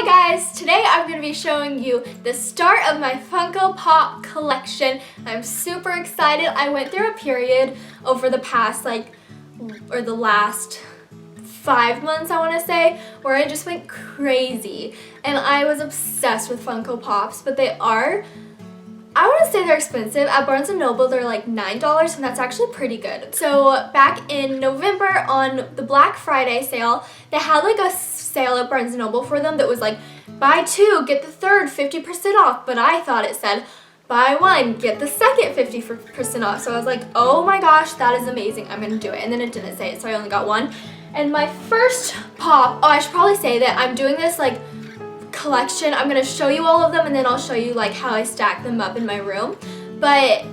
Hi guys! Today I'm going to be showing you the start of my Funko Pop collection. I'm super excited. I went through a period over the past the last 5 months, I want to say, where I just went crazy and I was obsessed with Funko Pops, but I want to say they're expensive. At Barnes & Noble, they're like $9, and that's actually pretty good. So back in November on the Black Friday sale, they had like a sale at Barnes & Noble for them that was like, buy two, get the third 50% off, but I thought it said, buy one, get the second 50% off. So I was like, oh my gosh, that is amazing. I'm going to do it. And then it didn't say it, so I only got one. And my first pop, I should probably say that I'm doing this like collection. I'm gonna show you all of them and then I'll show you like how I stack them up in my room, but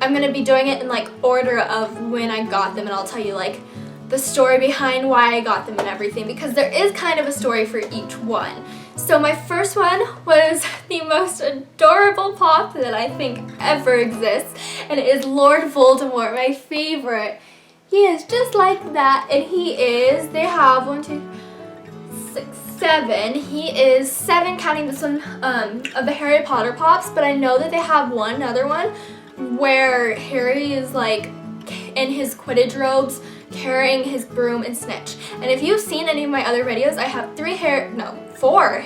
I'm gonna be doing it in like order of when I got them, and I'll tell you like the story behind why I got them and everything, because there is kind of a story for each one. So my first one was the most adorable pop that I think ever exists, and it is Lord Voldemort, my favorite. He is just like that, and they have 1, 2, 6, 7. He is 7 counting this one of the Harry Potter pops, but I know that they have one other one where Harry is like in his Quidditch robes carrying his broom and snitch. And if you've seen any of my other videos, I have 4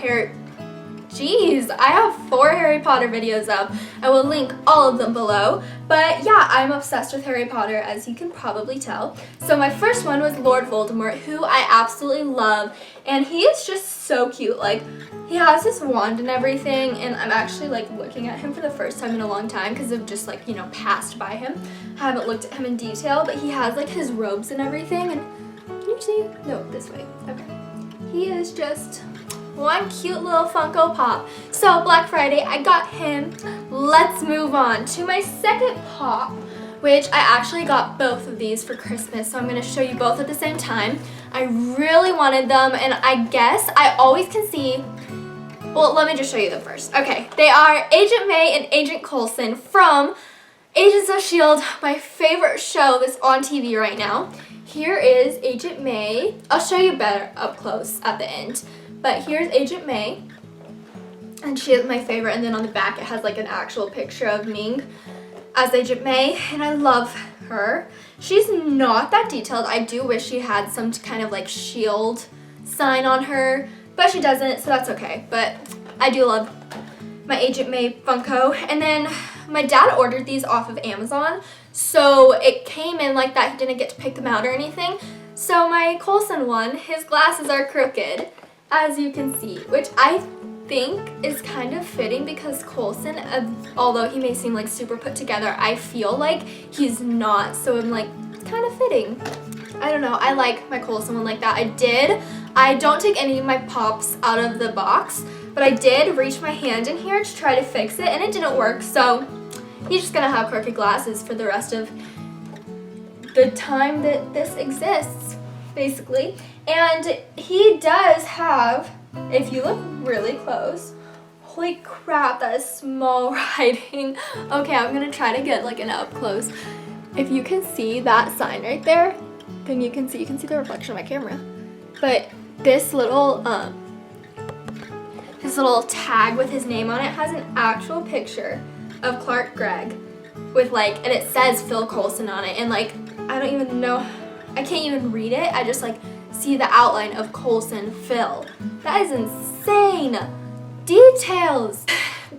Harry Potter videos up. I will link all of them below. But yeah, I'm obsessed with Harry Potter, as you can probably tell. So my first one was Lord Voldemort, who I absolutely love. And he is just so cute. Like, he has this wand and everything, and I'm actually like looking at him for the first time in a long time because I've just like, passed by him. I haven't looked at him in detail, but he has like his robes and everything. And can you see? No, this way. Okay. He is just one cute little Funko Pop. So Black Friday, I got him. Let's move on to my second pop, which I actually got both of these for Christmas, so I'm going to show you both at the same time. I really wanted them, and I guess I always can see. Well, let me just show you them first. Okay, they are Agent May and Agent Coulson from Agents of S.H.I.E.L.D., my favorite show that's on TV right now. Here is Agent May. I'll show you better up close at the end. But here's Agent May, and she is my favorite, and then on the back it has like an actual picture of Ming as Agent May, and I love her. She's not that detailed. I do wish she had some kind of like S.H.I.E.L.D. sign on her, but she doesn't, so that's okay. But I do love my Agent May Funko. And then my dad ordered these off of Amazon, so it came in like that. He didn't get to pick them out or anything. So my Coulson one, his glasses are crooked, as you can see, which I think is kind of fitting because Coulson, although he may seem like super put together, I feel like he's not, so I'm like, it's kind of fitting. I don't know, I like my Coulson one like that. I don't take any of my pops out of the box, but I did reach my hand in here to try to fix it, and it didn't work, so he's just gonna have crooked glasses for the rest of the time that this exists, basically. And he does have, if you look really close, holy crap, that is small writing. Okay, I'm gonna try to get like an up close. If you can see that sign right there, then you can see the reflection of my camera. But this little tag with his name on it has an actual picture of Clark Gregg with like, and it says Phil Coulson on it, and like, I don't even know, I can't even read it. I just like see the outline of Coulson Phil. That is insane. Details.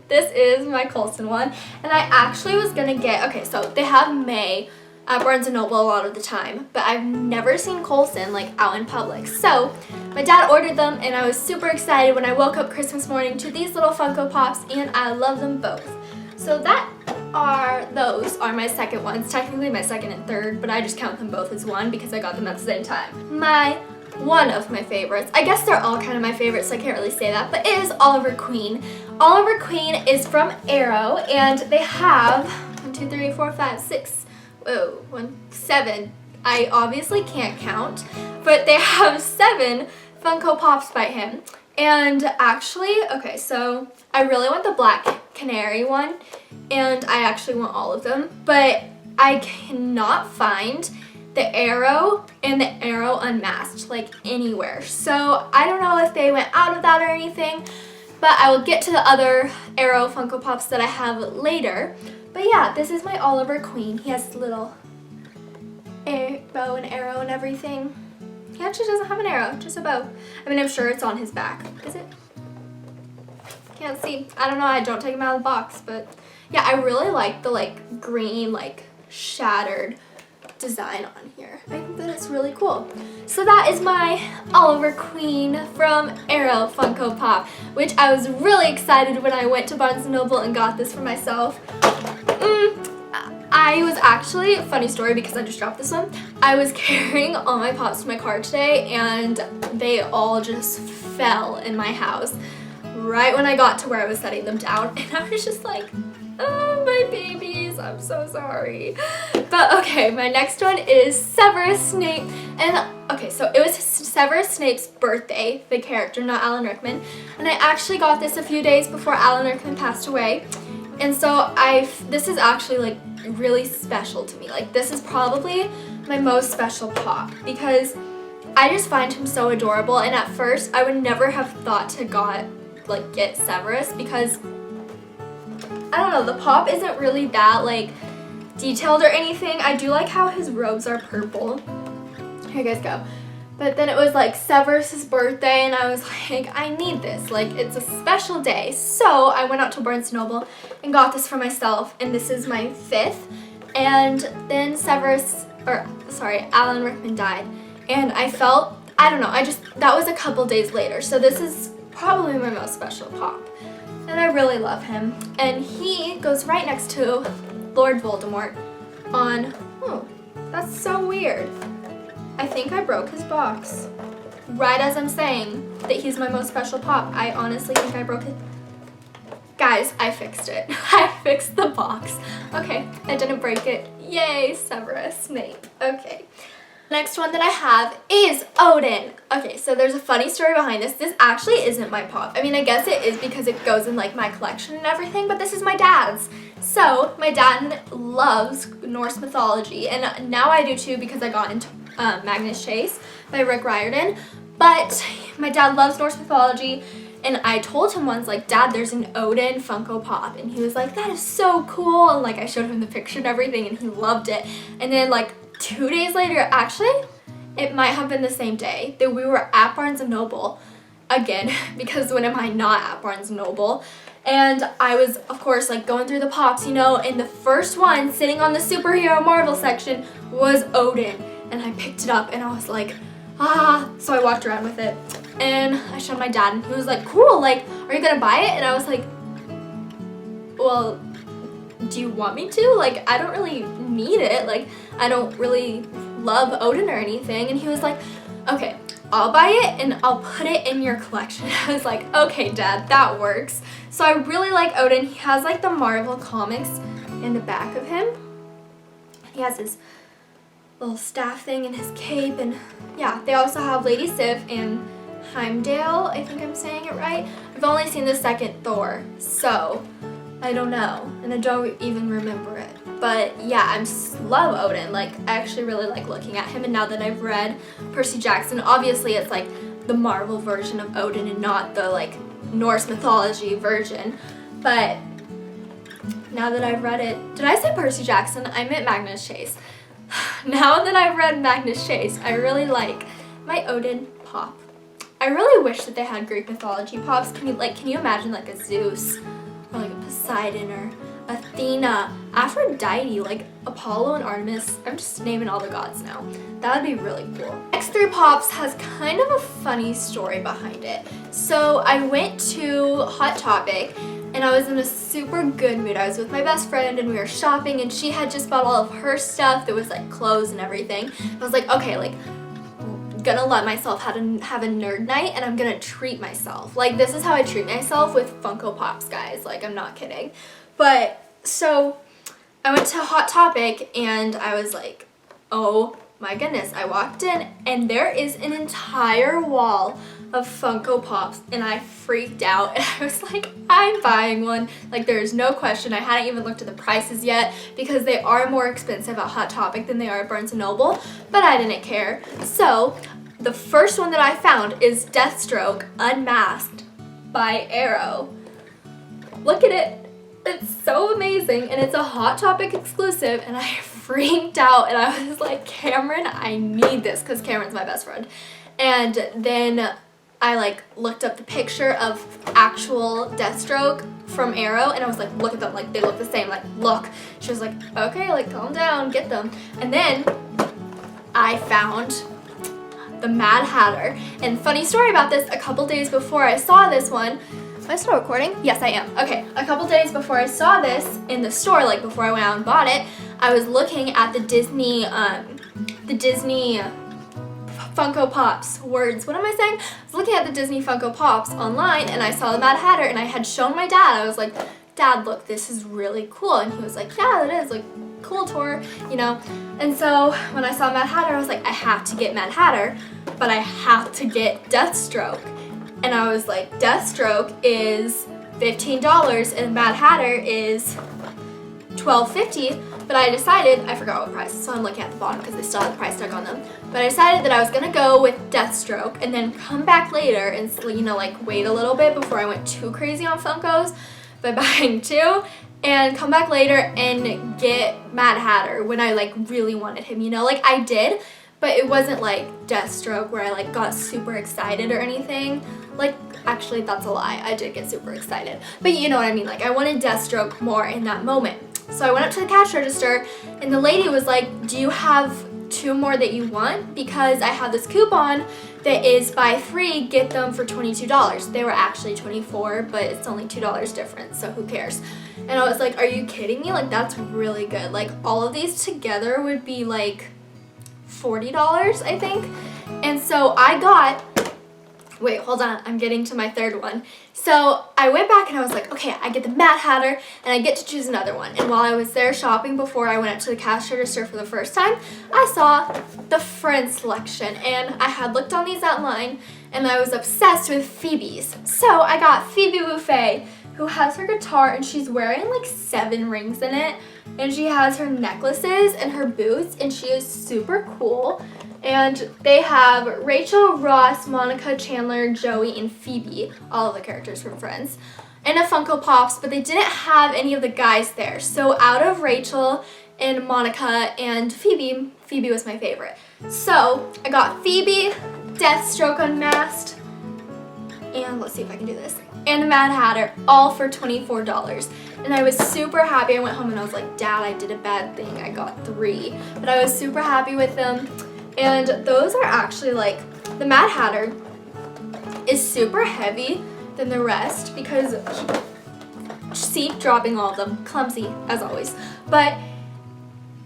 This is my Coulson one, and I actually was gonna get, okay, so they have May at Barnes & Noble a lot of the time, but I've never seen Coulson like out in public. So my dad ordered them, and I was super excited when I woke up Christmas morning to these little Funko Pops, and I love them both. So those are my second ones, technically my second and third, but I just count them both as one because I got them at the same time. One of my favorites, I guess they're all kind of my favorites, so I can't really say that, but it is Oliver Queen. Oliver Queen is from Arrow, and they have 1, 2, 3, 4, 5, 6, 7. I obviously can't count, but they have 7 Funko Pops by him. And actually, okay, so I really want the Black Canary one, and I actually want all of them, but I cannot find the Arrow and the Arrow Unmasked, like anywhere. So I don't know if they went out of that or anything, but I will get to the other Arrow Funko Pops that I have later. But yeah, this is my Oliver Queen. He has little bow and arrow and everything. He actually doesn't have an arrow, just a bow. I mean, I'm sure it's on his back. Is it? Can't see. I don't know. I don't take him out of the box, but yeah, I really like the like green, like shattered design on here. I think that it's really cool. So that is my Oliver Queen from Arrow Funko Pop, which I was really excited when I went to Barnes & Noble and got this for myself. I was actually, funny story because I just dropped this one, I was carrying all my pops to my car today and they all just fell in my house right when I got to where I was setting them down, and I was just like, oh, my babies, I'm so sorry. But okay, my next one is Severus Snape. And okay, so it was Severus Snape's birthday, the character, not Alan Rickman. And I actually got this a few days before Alan Rickman passed away. And so this is actually like really special to me. Like, this is probably my most special pop because I just find him so adorable. And at first, I would never have thought to get Severus because I don't know, the pop isn't really that like detailed or anything. I do like how his robes are purple. Here you guys go. But then it was like Severus's birthday and I was like, I need this. Like, it's a special day. So I went out to Barnes & Noble and got this for myself, and this is my 5th. And then Alan Rickman died. And I felt, I don't know, that was a couple days later. So this is probably my most special pop. And I really love him. And he goes right next to Lord Voldemort on, oh, that's so weird. I think I broke his box. Right as I'm saying that he's my most special pop, I honestly think I broke it. Guys, I fixed it. I fixed the box. Okay, I didn't break it. Yay, Severus Snape. Okay. Next one that I have is Odin. Okay, so there's a funny story behind this. This actually isn't my pop. I mean, I guess it is because it goes in like my collection and everything, but this is my dad's. So my dad loves Norse mythology, and now I do too because I got into Magnus Chase by Rick Riordan. But my dad loves Norse mythology, and I told him once, like, Dad, there's an Odin Funko Pop, and he was like, that is so cool, and like I showed him the picture and everything, and he loved it. And then like 2 days later, actually, it might have been the same day, that we were at Barnes & Noble again, because when am I not at Barnes & Noble? And I was, of course, like going through the pops, you know, and the first one sitting on the superhero Marvel section was Odin. And I picked it up and I was like, ah. So I walked around with it and I showed my dad and he was like, cool, like, are you gonna buy it? And I was like, well, do you want me to? Like, I don't really need it. Like, I don't really love Odin or anything. And he was like, okay, I'll buy it and I'll put it in your collection. I was like, okay, Dad, that works. So I really like Odin. He has like the Marvel comics in the back of him. He has his little staff thing and his cape, and yeah, they also have Lady Sif and Heimdall. I think I'm saying it right. I've only seen the second Thor, so I don't know, and I don't even remember it. But yeah, I love Odin. Like, I actually really like looking at him, and now that I've read Percy Jackson, obviously it's like the Marvel version of Odin and not the like Norse mythology version. But now that I've read it, did I say Percy Jackson? I meant Magnus Chase. Now that I've read Magnus Chase, I really like my Odin pop. I really wish that they had Greek mythology pops. Can you imagine like a Zeus or like a Poseidon or Athena, Aphrodite, like Apollo and Artemis? I'm just naming all the gods now. That would be really cool. Next 3 pops has kind of a funny story behind it. So I went to Hot Topic and I was in a super good mood. I was with my best friend and we were shopping, and she had just bought all of her stuff that was like clothes and everything. I was like, okay, like, I'm gonna let myself have a nerd night and I'm gonna treat myself. Like, this is how I treat myself with Funko Pops, guys. Like, I'm not kidding. But so I went to Hot Topic and I was like, oh my goodness. I walked in and there is an entire wall of Funko Pops and I freaked out and I was like, I'm buying one. Like, there's no question. I hadn't even looked at the prices yet because they are more expensive at Hot Topic than they are at Barnes & Noble, but I didn't care. So the first one that I found is Deathstroke Unmasked by Arrow. Look at it. It's so amazing, and it's a Hot Topic exclusive, and I freaked out, and I was like, Cameron, I need this, because Cameron's my best friend. And then I like looked up the picture of actual Deathstroke from Arrow, and I was like, look at them, like they look the same, like look. She was like, okay, like calm down, get them. And then I found the Mad Hatter, and funny story about this, a couple days before I saw this one, am I still recording? Yes, I am. Okay, a couple days before I saw this in the store, like before I went out and bought it, I was looking at the Disney Funko Pops words. What am I saying? I was looking at the Disney Funko Pops online, and I saw the Mad Hatter, and I had shown my dad. I was like, Dad, look, this is really cool. And he was like, yeah, it is, like, cool tour, you know. And so when I saw Mad Hatter, I was like, I have to get Mad Hatter, but I have to get Deathstroke. And I was like, Deathstroke is $15 and Mad Hatter is $12.50. But I decided, I forgot what price, so I'm looking at the bottom because they still have the price tag on them. But I decided that I was gonna go with Deathstroke and then come back later and, you know, like wait a little bit before I went too crazy on Funkos by buying two, and come back later and get Mad Hatter when I like really wanted him, you know, like I did. But it wasn't like Deathstroke where I like got super excited or anything. Like, actually that's a lie, I did get super excited. But you know what I mean, like I wanted Deathstroke more in that moment. So I went up to the cash register and the lady was like, do you have two more that you want? Because I have this coupon that is buy three, get them for $22. They were actually $24, but it's only $2 difference, so who cares? And I was like, are you kidding me? Like, that's really good. Like, all of these together would be like $40, I think. And so I got, wait, hold on, I'm getting to my third one. So I went back and I was like, okay, I get the Mad Hatter and I get to choose another one. And while I was there shopping before I went up to the cash register for the first time, I saw the Friends selection, and I had looked on these online and I was obsessed with Phoebe's. So I got Phoebe Buffay, who has her guitar and she's wearing like 7 rings in it, and she has her necklaces and her boots, and she is super cool. And they have Rachel, Ross, Monica, Chandler, Joey, and Phoebe, all of the characters from Friends, and a Funko Pops, but they didn't have any of the guys there. So out of Rachel and Monica and Phoebe, Phoebe was my favorite. So I got Phoebe, Deathstroke Unmasked, and let's see if I can do this, and Mad Hatter, all for $24. And I was super happy. I went home and I was like, Dad, I did a bad thing. I got 3. But I was super happy with them. And those are actually like, the Mad Hatter is super heavy than the rest because, see, dropping all of them, clumsy as always. But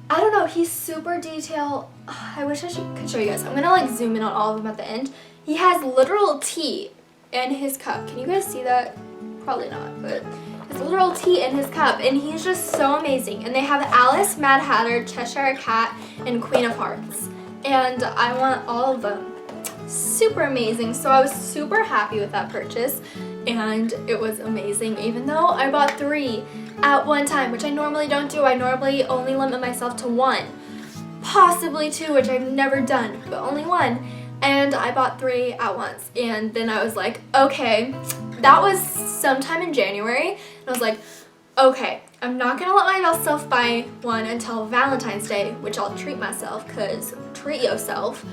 I don't know, he's super detailed. I wish I could show you guys. I'm gonna like zoom in on all of them at the end. He has literal tea in his cup. Can you guys see that? Probably not, but it's literal tea in his cup, and he's just so amazing. And they have Alice, Mad Hatter, Cheshire Cat, and Queen of Hearts. And I want all of them. Super amazing. So I was super happy with that purchase, and it was amazing, even though I bought 3 at one time, which I normally don't do. I normally only limit myself to 1, possibly 2, which I've never done, but only 1. And I bought 3 at once, and then I was like, okay, that was sometime in January, and I was like, okay, I'm not gonna let myself buy one until Valentine's Day, which I'll treat myself, because treat yourself.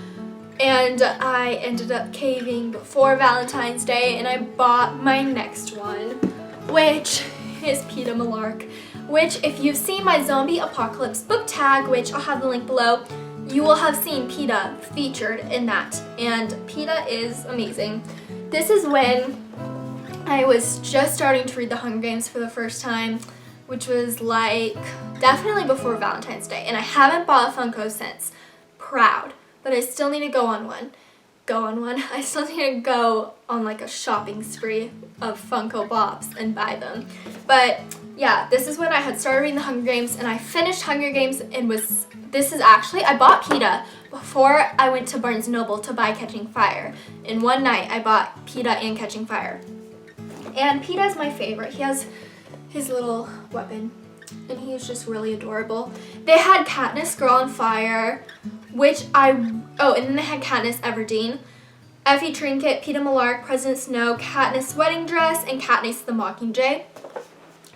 And I ended up caving before Valentine's Day, and I bought my next one, which is Peeta Mellark, which if you've seen my Zombie Apocalypse book tag, which I'll have the link below, you will have seen Peeta featured in that, and Peeta is amazing. This is when I was just starting to read The Hunger Games for the first time, which was like definitely before Valentine's Day, and I haven't bought a Funko since. Proud, but I still need to go on one. go on one. I still need to go on like a shopping spree of Funko Pops and buy them. But yeah, this is when I had started reading the Hunger Games, and I finished Hunger Games and I bought Peeta before I went to Barnes & Noble to buy Catching Fire. In one night, I bought Peeta and Catching Fire. And Peeta's my favorite. He has his little weapon, and he's just really adorable. They had Katniss Girl on Fire, and then they had Katniss Everdeen, Effie Trinket, Peeta Mellark, President Snow, Katniss Wedding Dress, and Katniss the Mockingjay.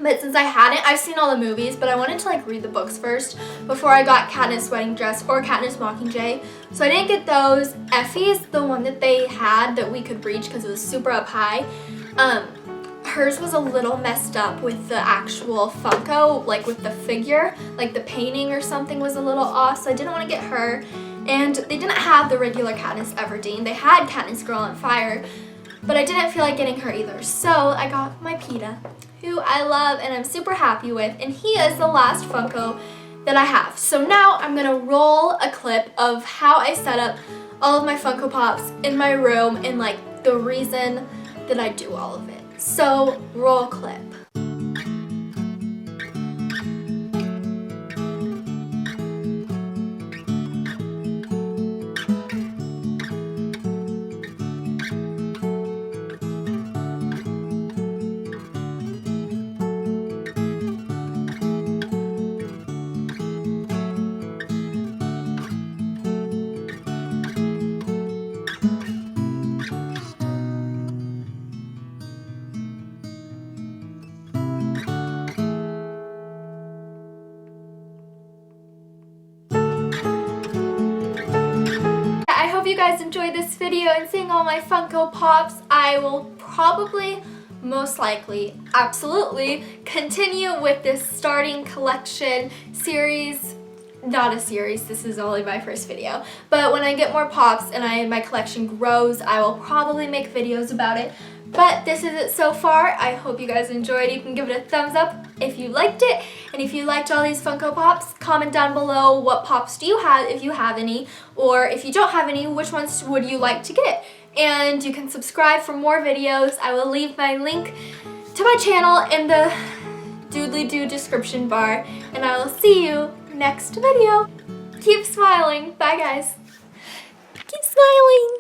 But since I've seen all the movies, but I wanted to like read the books first before I got Katniss Wedding Dress or Katniss Mockingjay. So I didn't get those. Effie's the one that they had that we could reach because it was super up high. Hers was a little messed up with the actual Funko, like with the figure, like the painting or something was a little off, so I didn't want to get her. And they didn't have the regular Katniss Everdeen. They had Katniss Girl on Fire, but I didn't feel like getting her either. So I got my Peeta, who I love and I'm super happy with, and he is the last Funko that I have. So now I'm gonna roll a clip of how I set up all of my Funko Pops in my room and like the reason that I do all of it. So roll clip. I hope you guys enjoyed this video and seeing all my Funko Pops. I will probably, most likely, absolutely continue with this starting collection series. Not a series, this is only my first video. But when I get more Pops and my collection grows, I will probably make videos about it. But this is it so far. I hope you guys enjoyed. You can give it a thumbs up if you liked it. And if you liked all these Funko Pops, comment down below what Pops do you have, if you have any. Or if you don't have any, which ones would you like to get? And you can subscribe for more videos. I will leave my link to my channel in the doodly-doo description bar. And I will see you next video. Keep smiling. Bye, guys. Keep smiling.